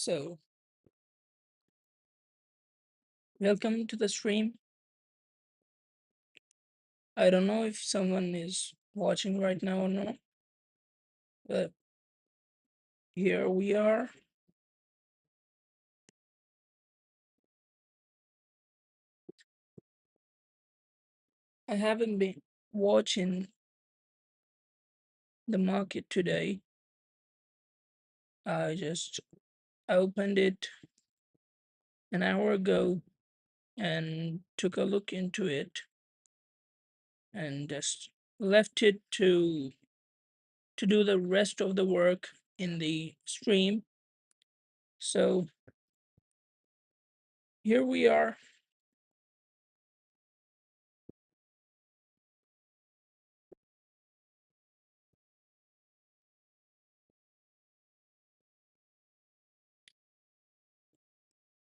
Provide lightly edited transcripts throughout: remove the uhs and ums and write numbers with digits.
So, welcome to the stream. I don't know if someone is watching right now or not, but here we are. I haven't been watching the market today. I just opened it an hour ago and took a look into it and just left it to do the rest of the work in the stream. So, here we are.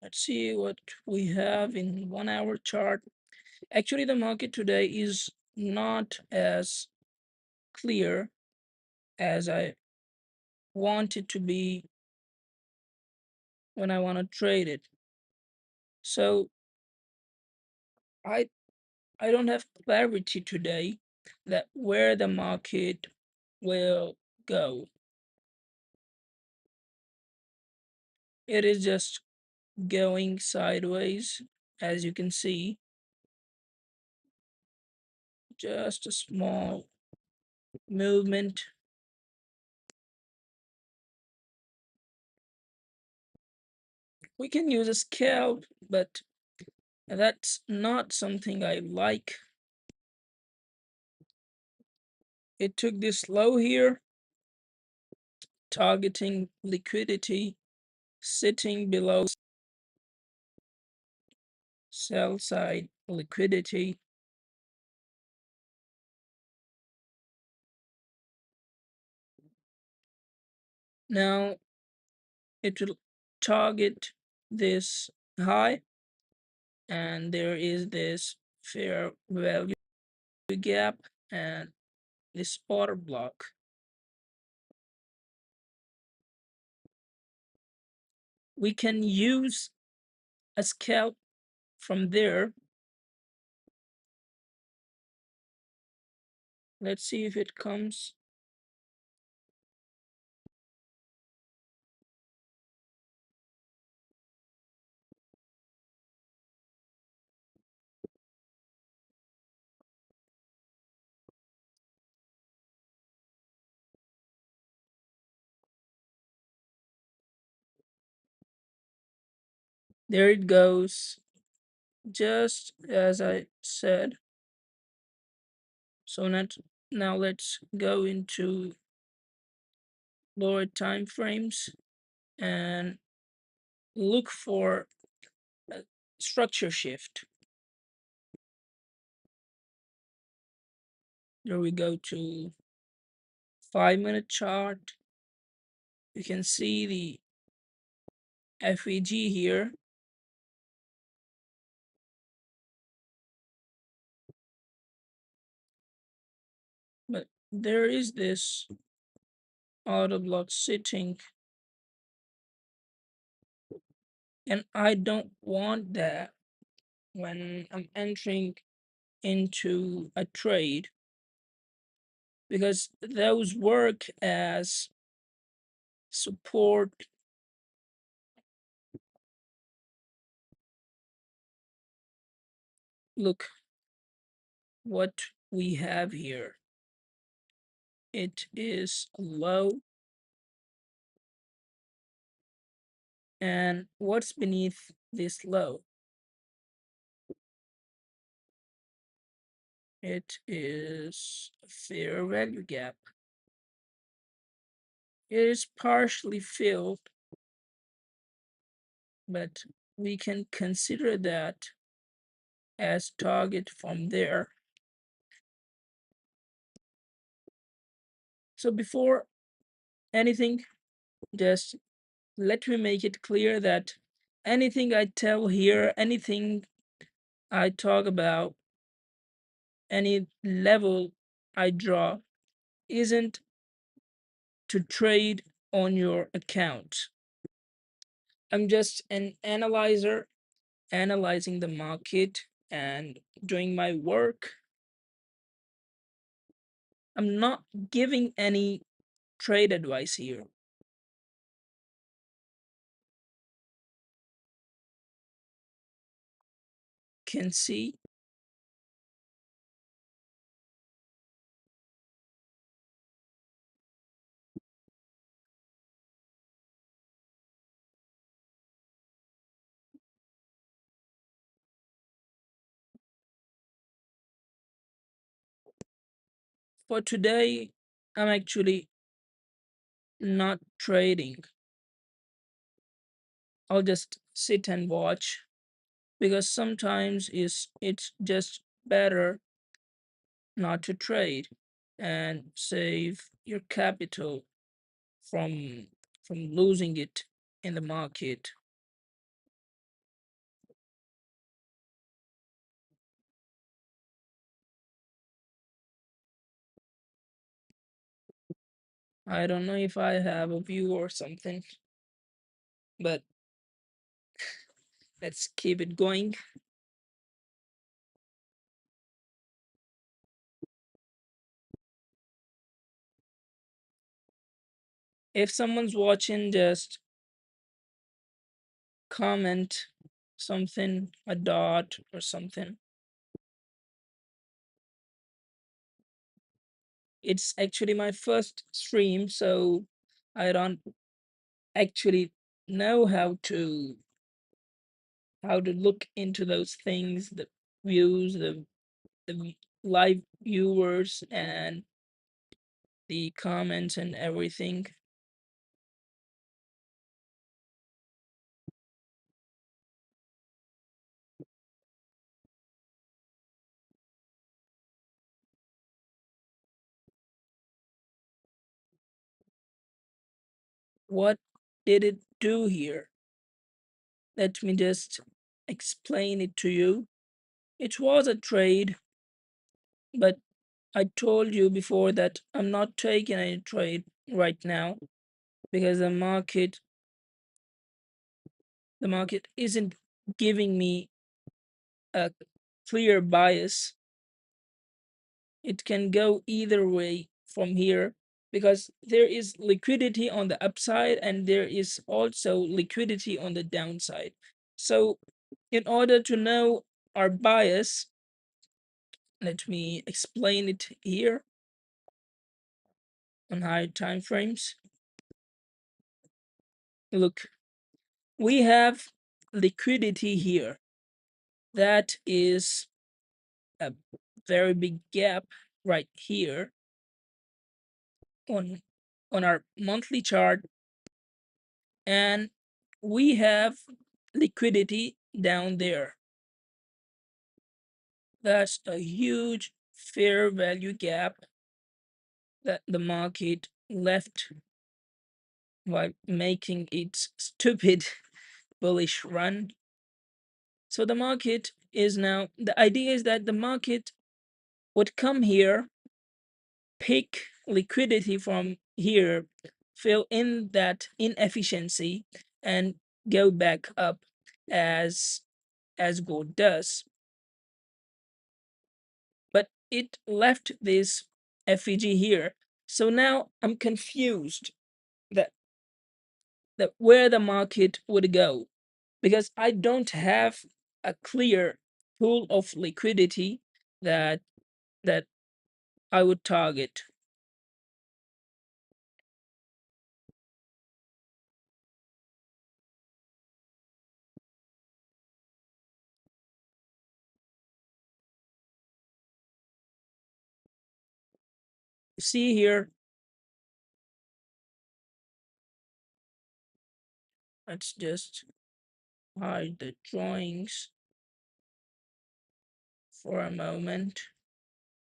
Let's see what we have in 1 hour chart. Actually, the market today is not as clear as I want it to be when I want to trade it. So I I don't have clarity today that where the market will go. It is just going sideways, as you can see, just a small movement. We can use a scalp, but that's not something I like. It took this low here, targeting liquidity, sitting below sell side liquidity. Now it will target this high, and there is this fair value gap and this order block. We can use a scalp from there. Let's see if it comes. There it goes, just as I said. So now let's go into lower time frames and look for a structure shift. There we go to 5-minute chart. You can see the FEG here. But there is this auto block sitting, and I don't want that when I'm entering into a trade, because those work as support. Look what we have here. It is low, and what's beneath this low? It is a fair value gap. It is partially filled, but we can consider that as target from there. So before anything, just let me make it clear that anything I tell here, anything I talk about, any level I draw isn't to trade on your account. I'm just an analyzer, analyzing the market and doing my work. I'm not giving any trade advice here. Can see for today, I'm actually not trading. I'll just sit and watch because sometimes it's just better not to trade and save your capital from losing it in the market. I don't know if I have a view or something, but let's keep it going. If someone's watching, just comment something, a dot or something. It's actually my first stream, so I don't actually know how to look into those things, the views, live viewers and the comments and everything. What did it do here? Let me just explain it to you. It was a trade, but I told you before that I'm not taking any trade right now because the market isn't giving me a clear bias. It can go either way from here because there is liquidity on the upside and there is also liquidity on the downside. So in order to know our bias, let me explain it here on higher time frames. Look, we have liquidity here. That is a very big gap right here on our monthly chart, and we have liquidity down there. That's a huge fair value gap that the market left while making its stupid bullish run. So the market is now, the idea is that the market would come here, pick liquidity from here, fill in that inefficiency, and go back up as gold does. But it left this FEG here. So now I'm confused that where the market would go because I don't have a clear pool of liquidity that that I would target. See here, let's just hide the drawings for a moment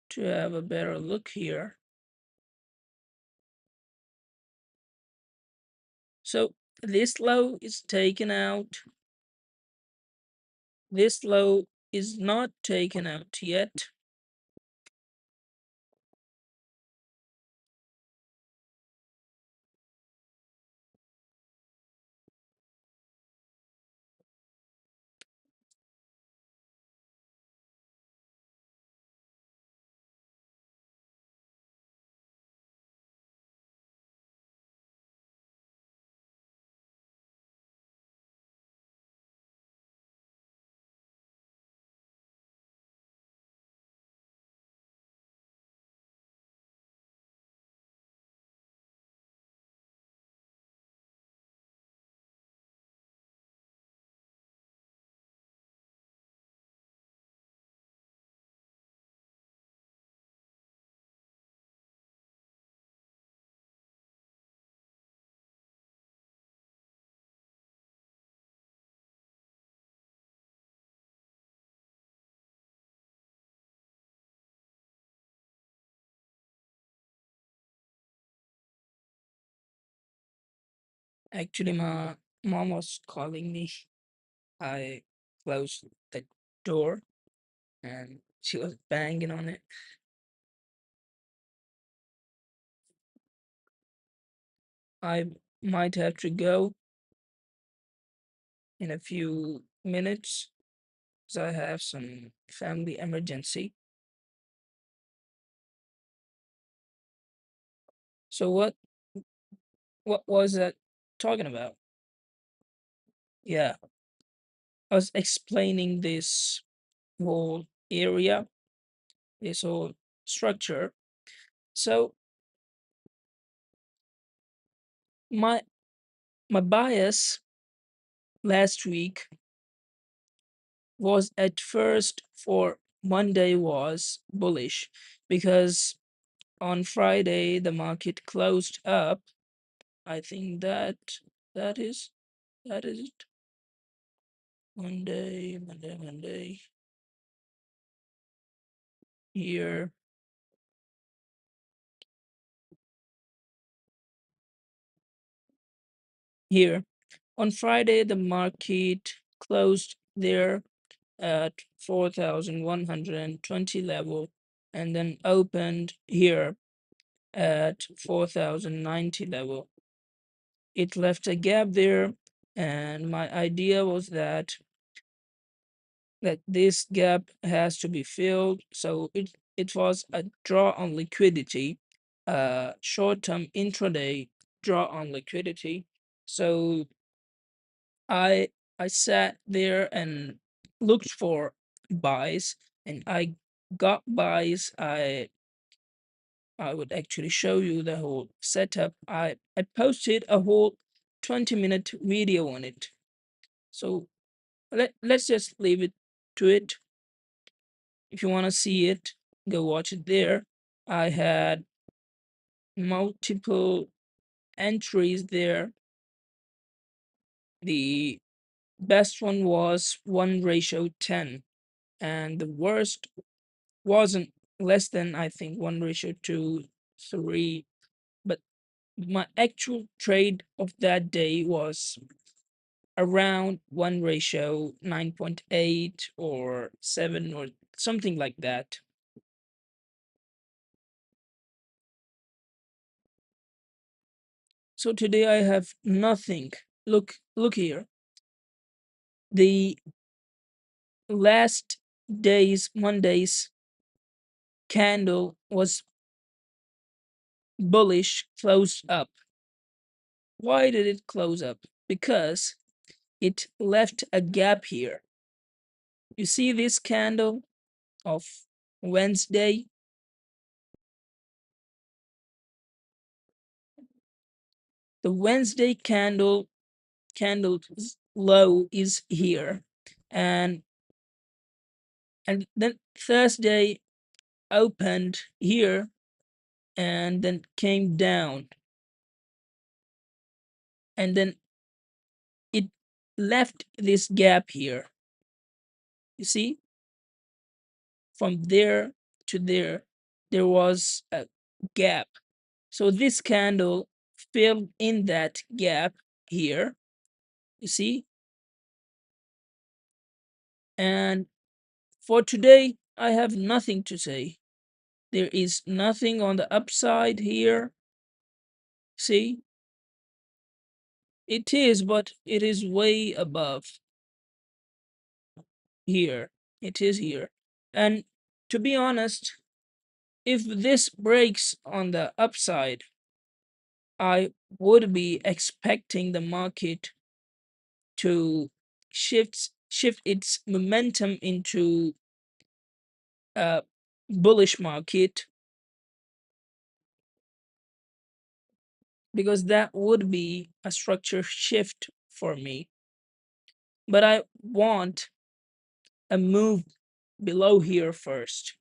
to have a better look here. So this low is taken out. This low is not taken out yet. Actually, my mom was calling me. I closed the door and she was banging on it. I might have to go in a few minutes because I have some family emergency. So what was that talking about? Yeah, I was explaining this whole area, this whole structure. So my my bias last week was at first for Monday was bullish because on Friday the market closed up. I think that is that is it. Monday here here. On Friday the market closed there at 4,120 level and then opened here at 4,090 level. It left a gap there, and my idea was that this gap has to be filled. So it was a draw on liquidity, short-term intraday draw on liquidity. So I I sat there and looked for buys, and I got buys. I would actually show you the whole setup. I posted a whole 20-minute video on it. So let's just leave it to it. If you want to see it, go watch it there. I had multiple entries there. The best one was 1:10, and the worst wasn't less than, I think, 1:3. But my actual trade of that day was around 1:9.8 or 7 or something like that. So today I have nothing. Look here. The last day's Monday's candle was bullish, closed up. Why did it close up? Because it left a gap here. You see this candle of Wednesday? The Wednesday candle low is here. And then Thursday opened here and then came down. And then it left this gap here. You see, from there to there was a gap. So this candle filled in that gap here, you see. And for today, I have nothing to say. There is nothing on the upside here. See, it is, but it is way above here. It is here. And to be honest, if this breaks on the upside, I would be expecting the market to shift its momentum into a bullish market, because that would be a structure shift for me. But I want a move below here first.